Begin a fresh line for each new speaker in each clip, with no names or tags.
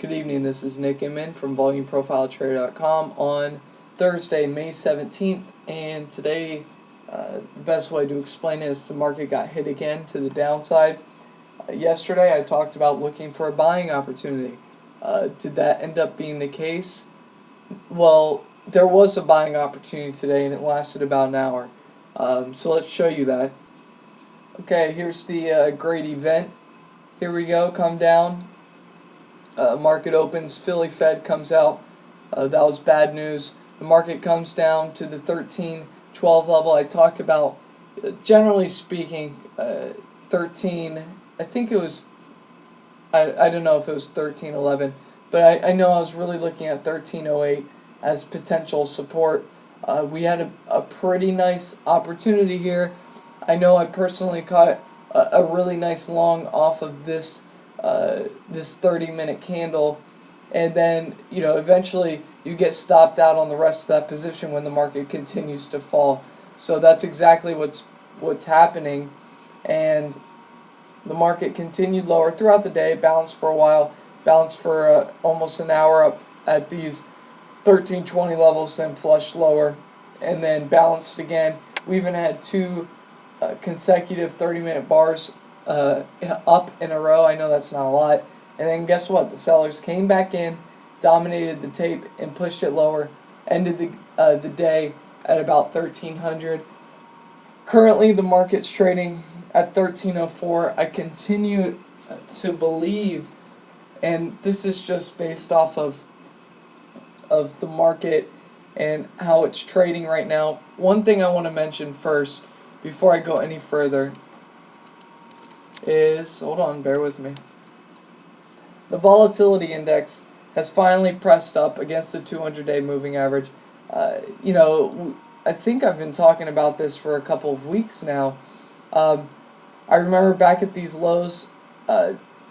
Good evening, this is Nick Inman from VolumeProfileTrader.com on Thursday, May 17th, and today the best way to explain it is the market got hit again to the downside. Yesterday I talked about looking for a buying opportunity. Did that end up being the case? Well, there was a buying opportunity today and it lasted about an hour. So let's show you that. Okay, here's the great event. Here we go, come down. Market opens, Philly Fed comes out. That was bad news. The market comes down to the 1312 level. I talked about, generally speaking, 13, I think it was, I don't know if it was 1311, but I know I was really looking at 1308 as potential support. We had a pretty nice opportunity here. I know I personally caught a really nice long off of this 30-minute candle, and then eventually you get stopped out on the rest of that position when the market continues to fall. So that's exactly what's happening, and the market continued lower throughout the day, bounced for a while, bounced for almost an hour up at these 1320 levels, then flushed lower, and then bounced again. We even had two consecutive 30-minute bars up in a row. I know that's not a lot. And then guess what? The sellers came back in, dominated the tape, and pushed it lower. Ended the day at about 1300. Currently, the market's trading at 1304. I continue to believe, and this is just based off of the market and how it's trading right now. One thing I want to mention first, before I go any further, is, hold on, bear with me. The volatility index has finally pressed up against the 200-day moving average. I think I've been talking about this for a couple of weeks now. I remember back at these lows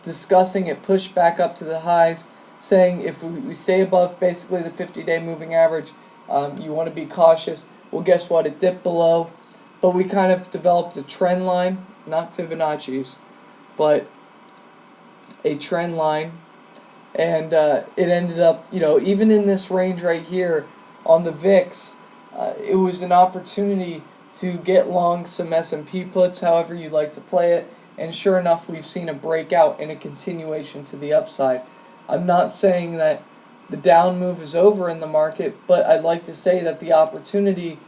discussing it, pushed back up to the highs, saying if we stay above basically the 50-day moving average, you want to be cautious. Well, guess what? It dipped below, but we kind of developed a trend line, not Fibonacci's, but a trend line, and it ended up, even in this range right here on the VIX, it was an opportunity to get long some S&P puts, however you like to play it, and sure enough, we've seen a breakout and a continuation to the upside. I'm not saying that the down move is over in the market, but I'd like to say that the opportunity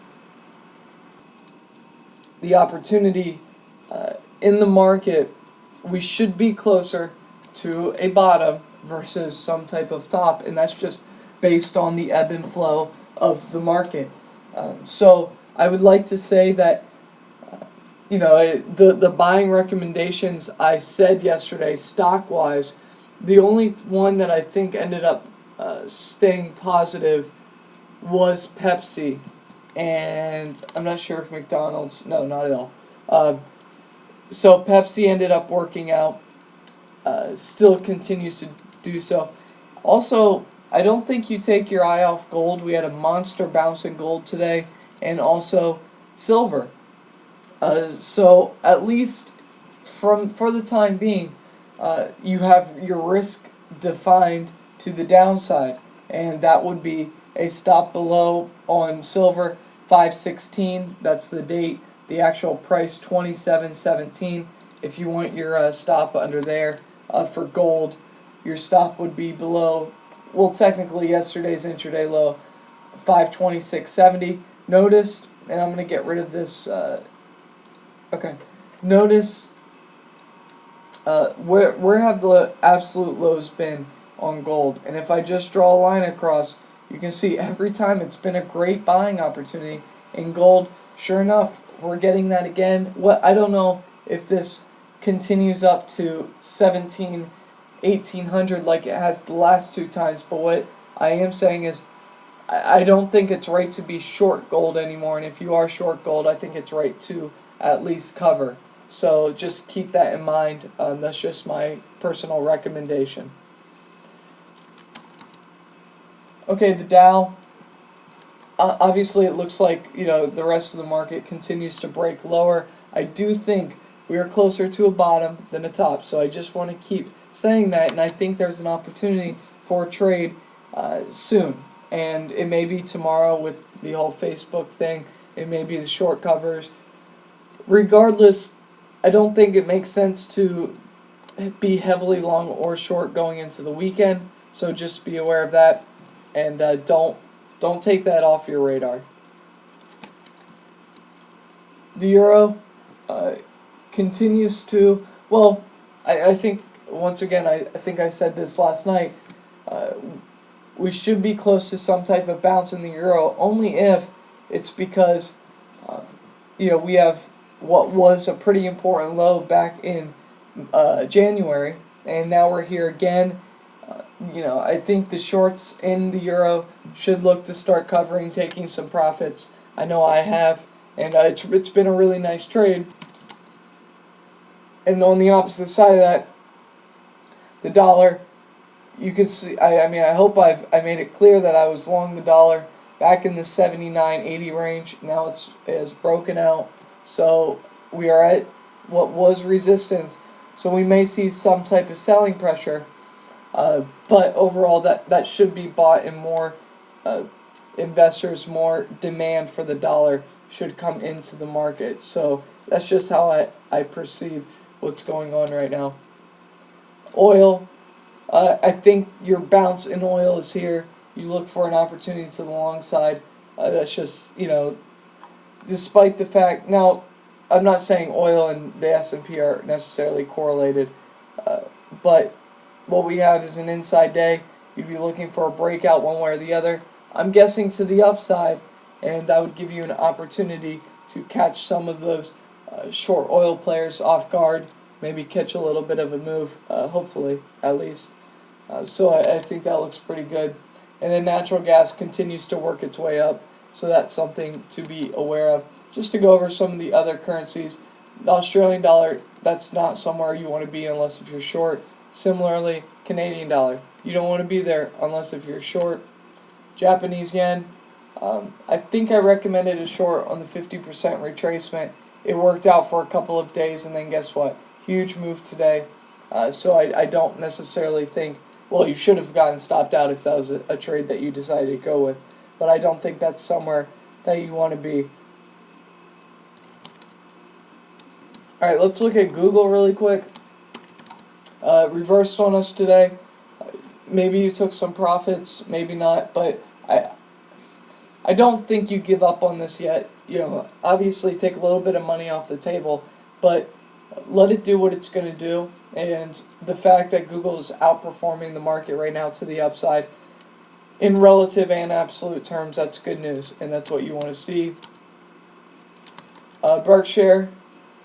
in the market, we should be closer to a bottom versus some type of top, and that's just based on the ebb and flow of the market. So I would like to say that the buying recommendations I said yesterday, stock-wise, the only one that I think ended up staying positive was Pepsi, and I'm not sure if McDonald's, no, not at all. So Pepsi ended up working out, still continues to do so. Also, I don't think you take your eye off gold. We had a monster bounce in gold today, and also silver. So at least for the time being, you have your risk defined to the downside, and that would be a stop below on silver 516. That's the date. The actual price 27.17. If you want your stop under there, for gold, your stop would be below, well, technically yesterday's intraday low, 526.70. Notice, and I'm going to get rid of this. Okay, notice where have the absolute lows been on gold? And if I just draw a line across, you can see every time it's been a great buying opportunity in gold. Sure enough, we're getting that again. I don't know if this continues up to 1800 like it has the last two times, but what I am saying is I don't think it's right to be short gold anymore, and if you are short gold, I think it's right to at least cover. So just keep that in mind. That's just my personal recommendation. Okay, the Dow. Obviously, it looks like the rest of the market continues to break lower. I do think we are closer to a bottom than a top, so I just want to keep saying that, and I think there's an opportunity for a trade soon. And it may be tomorrow with the whole Facebook thing. It may be the short covers. Regardless, I don't think it makes sense to be heavily long or short going into the weekend. So just be aware of that, and don't take that off your radar. The euro continues to, well, I think once again I think I said this last night. We should be close to some type of bounce in the euro, only if it's because we have what was a pretty important low back in January, and now we're here again. I think the shorts in the euro should look to start covering, taking some profits. I know I have, and it's been a really nice trade. And on the opposite side of that, the dollar, you can see. I hope I made it clear that I was long the dollar back in the 79.80 range. Now it has broken out, so we are at what was resistance. So we may see some type of selling pressure, but overall that should be bought, and more investors, more demand for the dollar should come into the market. So that's just how I perceive what's going on right now. Oil, I think your bounce in oil is here. You look for an opportunity to the long side. That's just, despite the fact, now I'm not saying oil and the S&P are necessarily correlated, but what we have is an inside day. You'd be looking for a breakout one way or the other. I'm guessing to the upside, and that would give you an opportunity to catch some of those short oil players off guard, maybe catch a little bit of a move, hopefully, at least. So I think that looks pretty good. And then natural gas continues to work its way up, so that's something to be aware of. Just to go over some of the other currencies, the Australian dollar, that's not somewhere you want to be unless if you're short. Similarly, Canadian dollar, you don't want to be there unless if you're short. Japanese yen, I think I recommended a short on the 50% retracement. It worked out for a couple of days, and then guess what? Huge move today. So I don't necessarily think, well, you should have gotten stopped out if that was a trade that you decided to go with. But I don't think that's somewhere that you want to be. Alright, let's look at Google really quick. Reversed on us today. Maybe you took some profits, maybe not, but I don't think you give up on this yet. Obviously take a little bit of money off the table, but let it do what it's going to do. And the fact that Google is outperforming the market right now to the upside, in relative and absolute terms, that's good news, and that's what you want to see. Berkshire,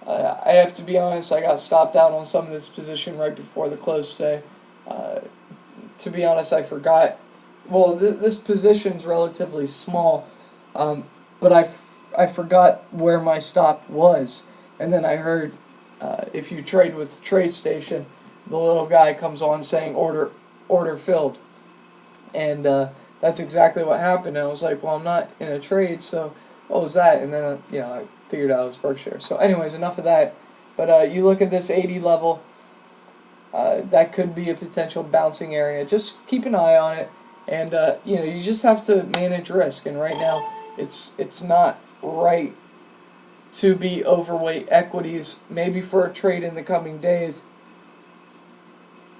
I have to be honest, I got stopped out on some of this position right before the close today. To be honest, I forgot. Well, this position's relatively small, but I forgot where my stop was, and then I heard if you trade with TradeStation, the little guy comes on saying order filled, and that's exactly what happened. And I was like, well, I'm not in a trade, so what was that? And then I figured out it was Berkshire. So anyways, enough of that. But you look at this 80 level, that could be a potential bouncing area. Just keep an eye on it, and you just have to manage risk. And right now, it's not right to be overweight equities, maybe for a trade in the coming days.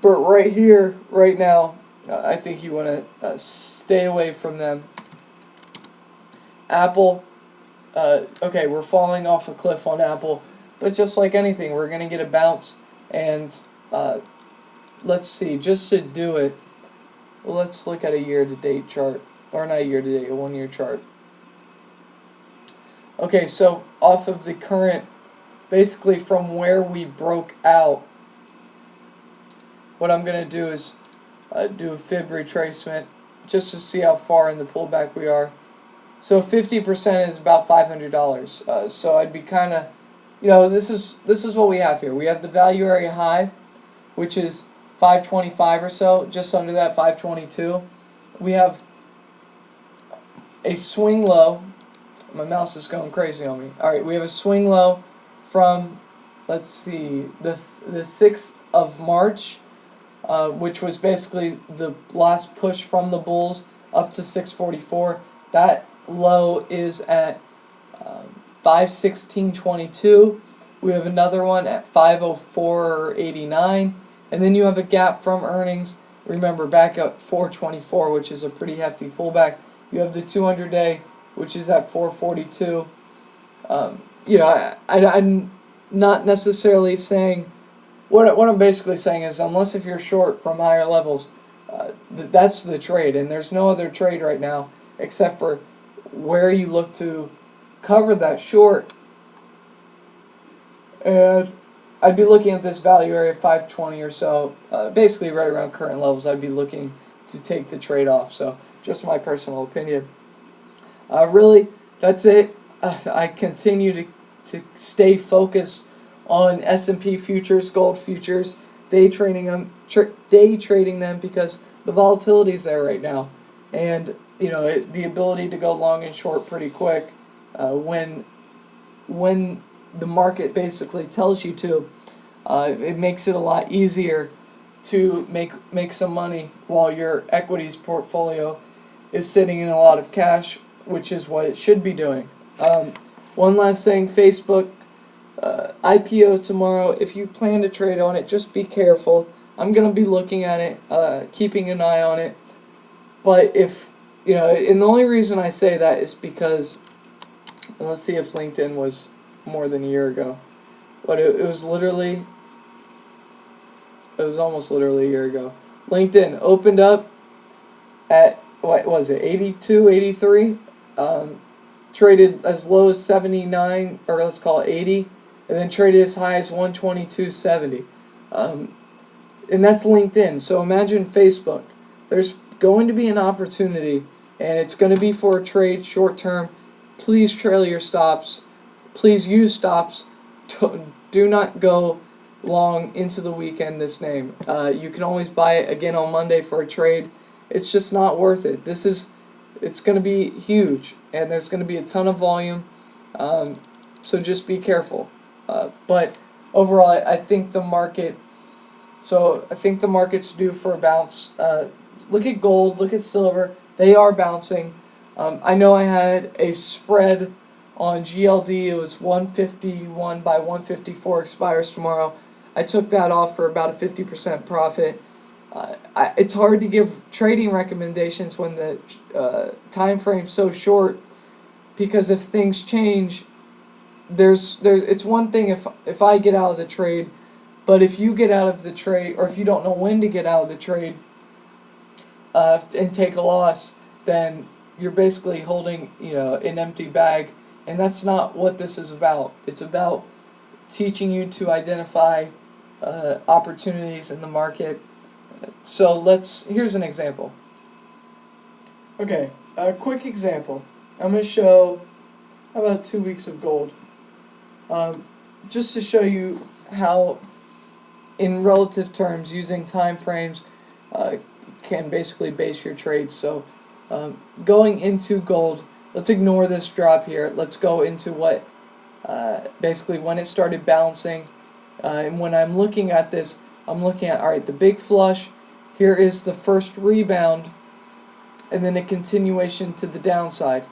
But right here, right now, I think you want to stay away from them. Apple, okay, we're falling off a cliff on Apple, but just like anything, we're going to get a bounce. And let's see, just to do it, let's look at a year-to-date chart, or not a year-to-date, a one-year chart. Okay, so off of the current, basically from where we broke out, what I'm going to do is do a fib retracement just to see how far in the pullback we are. So 50% is about $500. So I'd be kind of, this is what we have here. We have the value area high, which is 525 or so, just under that, 522. We have a swing low. My mouse is going crazy on me. Alright, we have a swing low from, let's see, the 6th of March which was basically the last push from the bulls up to 644. That low is at 516.22. We have another one at 504.89, and then you have a gap from earnings. Remember, back at 424, which is a pretty hefty pullback. You have the 200-day, which is at 442. I'm not necessarily saying, what I'm basically saying is, unless if you're short from higher levels, that's the trade, and there's no other trade right now except for where you look to cover that short. And I'd be looking at this value area 520 or so, basically right around current levels. I'd be looking to take the trade off. So just my personal opinion. Really, that's it. I continue to stay focused on S&P futures, gold futures, day trading them because the volatility is there right now, and the ability to go long and short pretty quick when the market basically tells you to. It makes it a lot easier to make some money while your equities portfolio is sitting in a lot of cash, which is what it should be doing. One last thing, Facebook IPO tomorrow. If you plan to trade on it, just be careful. I'm going to be looking at it, keeping an eye on it. But if, and the only reason I say that is because, let's see if LinkedIn was more than a year ago. But it was almost literally a year ago. LinkedIn opened up at, what was it, 82, 83? Traded as low as 79, or let's call it 80, and then traded as high as 122.70. And that's LinkedIn. So imagine Facebook. There's going to be an opportunity, and it's going to be for a trade short term. Please trail your stops. Please use stops. Do not go long into the weekend this name. You can always buy it again on Monday for a trade. It's just not worth it. It's going to be huge, and there's going to be a ton of volume. So just be careful. But overall, I think the market. So I think the market's due for a bounce. Look at gold. Look at silver. They are bouncing. I know I had a spread on GLD. It was 151 by 154 expires tomorrow. I took that off for about a 50% profit. It's hard to give trading recommendations when the time frame's so short, because if things change, it's one thing if I get out of the trade, but if you get out of the trade, or if you don't know when to get out of the trade and take a loss, then you're basically holding an empty bag, and that's not what this is about. It's about teaching you to identify opportunities in the market. So here's an example. Okay, a quick example. I'm going to show, how about 2 weeks of gold? Just to show you how, in relative terms, using time frames can basically base your trades. So going into gold, let's ignore this drop here. Let's go into what, basically when it started bouncing. And when I'm looking at this, I'm looking at, alright, the big flush. Here is the first rebound, and then a continuation to the downside.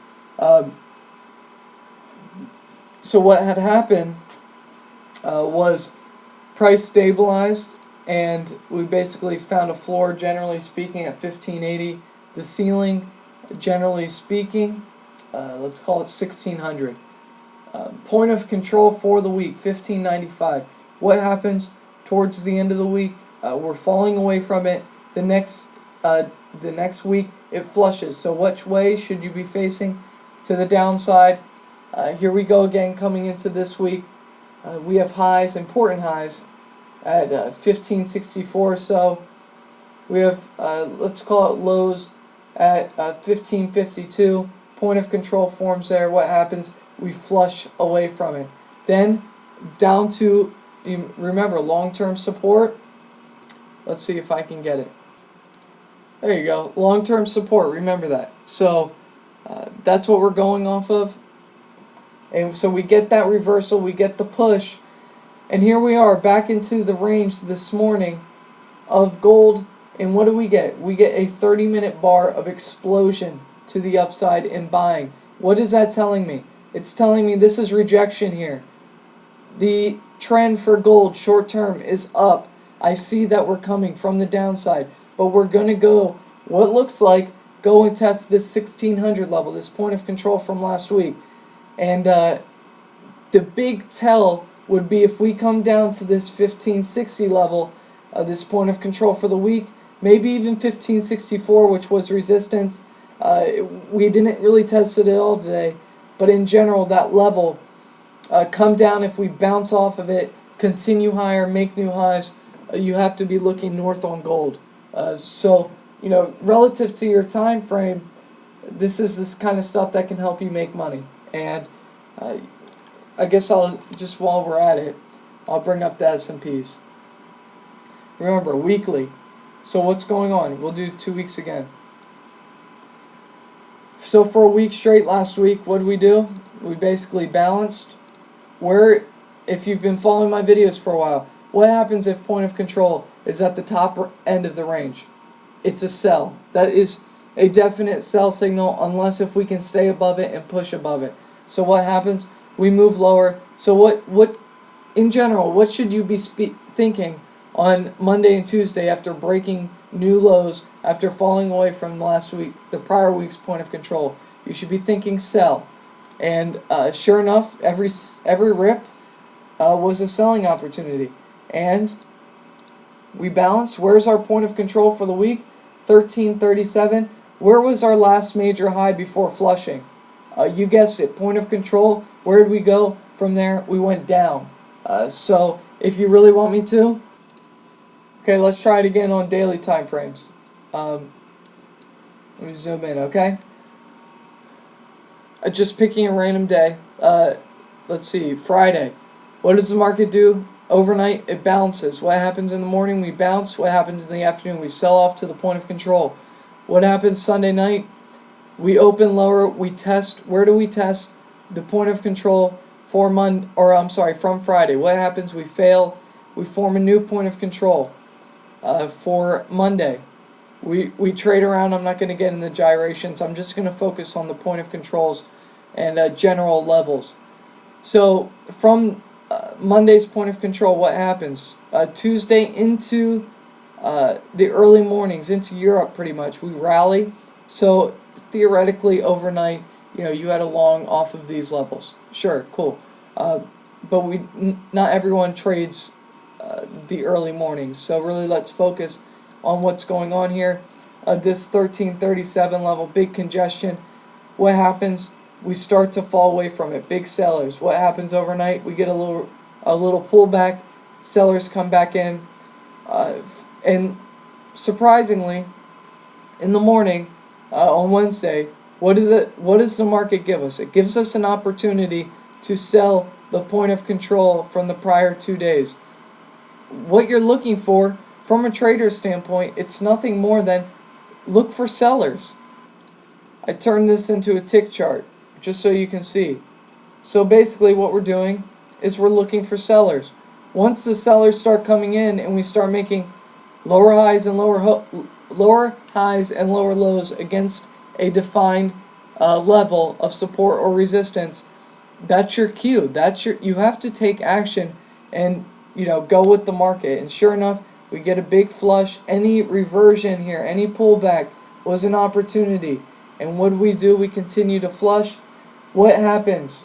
So what had happened was price stabilized, and we basically found a floor, generally speaking, at 1580. The ceiling, generally speaking, let's call it 1600. Point of control for the week, 1595. What happens towards the end of the week? We're falling away from it. The next week it flushes. So which way should you be facing? To the downside. Here we go again, coming into this week. We have highs, important highs, at 1564 or so. We have, let's call it lows at 1552. Point of control forms there. What happens? We flush away from it. Then down to, remember, long-term support. Let's see if I can get it. There you go. Long-term support. Remember that. So that's what we're going off of. And so we get that reversal. We get the push. And here we are back into the range this morning of gold, and what do? We get a 30-minute bar of explosion to the upside in buying. What is that telling me? It's telling me this is rejection here. The trend for gold short term is up. I see that we're coming from the downside, but we're going to go what looks like go and test this 1600 level, this point of control from last week. And the big tell would be if we come down to this 1560 level, this point of control for the week, maybe even 1564, which was resistance. We didn't really test it at all today, but in general, that level, come down. If we bounce off of it, continue higher, make new highs, you have to be looking north on gold. So, relative to your time frame, this is this kind of stuff that can help you make money. And I guess I'll just, while we're at it, I'll bring up the S&Ps. Remember, weekly. So what's going on? We'll do 2 weeks again. So for a week straight last week, what did we do? We basically balanced. If you've been following my videos for a while, what happens if point of control is at the top end of the range? It's a sell. That is a definite sell signal unless if we can stay above it and push above it. So what happens? We move lower. So what in general, what should you be thinking on Monday and Tuesday after breaking new lows, after falling away from last week, the prior week's point of control? You should be thinking sell. And sure enough, every rip was a selling opportunity. And we balanced. Where's our point of control for the week? 1337. Where was our last major high before flushing? You guessed it, point of control. Where did we go from there? We went down. So if you really want me to, okay, let's try it again on daily time frames. Let me zoom in, okay? Just picking a random day. Let's see, Friday. What does the market do? Overnight, it bounces. What happens in the morning? We bounce. What happens in the afternoon? We sell off to the point of control. What happens Sunday night? We open lower. We test. Where do we test? The point of control from Friday. What happens? We fail. We form a new point of control for Monday. We trade around. I'm not going to get into gyrations. I'm just going to focus on the point of controls and general levels. So from Monday's point of control, what happens? Tuesday into the early mornings, into Europe pretty much, we rally. So theoretically overnight, you had a long off of these levels. Sure, cool. But not everyone trades the early mornings. So really let's focus on what's going on here. This 1337 level, big congestion. What happens? We start to fall away from it. Big sellers. What happens overnight? We get a little pullback. Sellers come back in, and surprisingly, in the morning on Wednesday, what does the market give us? It gives us an opportunity to sell the point of control from the prior 2 days. What you're looking for from a trader's standpoint, it's nothing more than look for sellers. I turned this into a tick chart just so you can see. So basically what we're doing is we're looking for sellers. Once the sellers start coming in and we start making lower highs and lower lows against a defined level of support or resistance, that's your cue. You have to take action and go with the market. And sure enough, we get a big flush. Any reversion here, any pullback was an opportunity. And what do? We continue to flush. What happens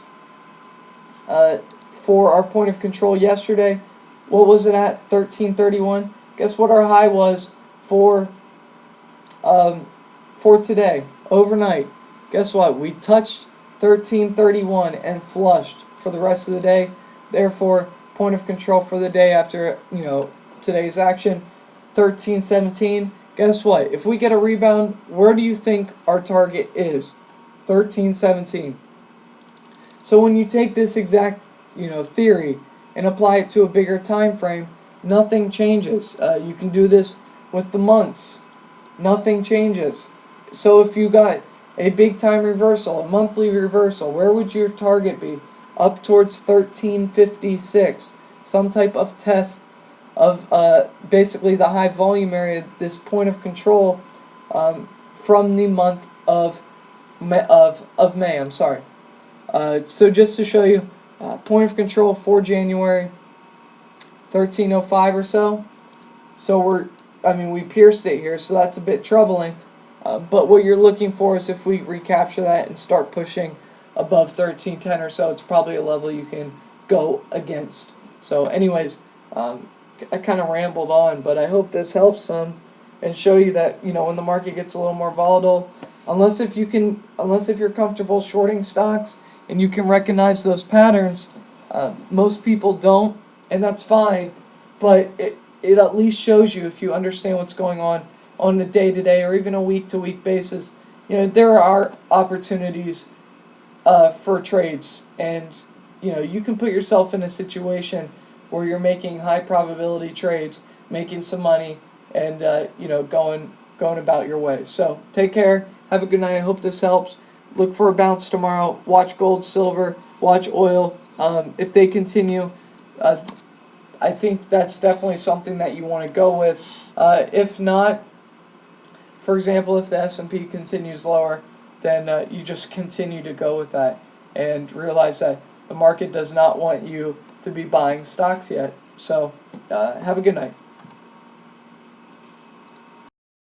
for our point of control yesterday? What was it at? 1331. Guess what our high was for today, overnight? Guess what? We touched 1331 and flushed for the rest of the day. Therefore, point of control for the day after today's action, 1317. Guess what? If we get a rebound, where do you think our target is? 1317. So when you take this exact theory and apply it to a bigger time frame, nothing changes. You can do this with the months. Nothing changes. So if you got a big time reversal, a monthly reversal, where would your target be? Up towards 1356. Some type of test of basically the high volume area, this point of control from the month of May. I'm sorry. So just to show you, point of control for January, 1305 or so. So we pierced it here, so that's a bit troubling. But what you're looking for is if we recapture that and start pushing above 1310 or so, it's probably a level you can go against. So anyways, I kind of rambled on, but I hope this helps some and show you that, when the market gets a little more volatile, unless if you're comfortable shorting stocks and you can recognize those patterns, most people don't, and that's fine, but it at least shows you, if you understand what's going on a day-to-day or even a week-to-week basis, there are opportunities for trades, and you can put yourself in a situation where you're making high probability trades, making some money, and going about your way. So take care, have a good night. I hope this helps. Look for a bounce tomorrow. Watch gold, silver, watch oil. If they continue, I think that's definitely something that you want to go with. If not, for example, if the S&P continues lower, then you just continue to go with that and realize that the market does not want you to be buying stocks yet. So have a good night.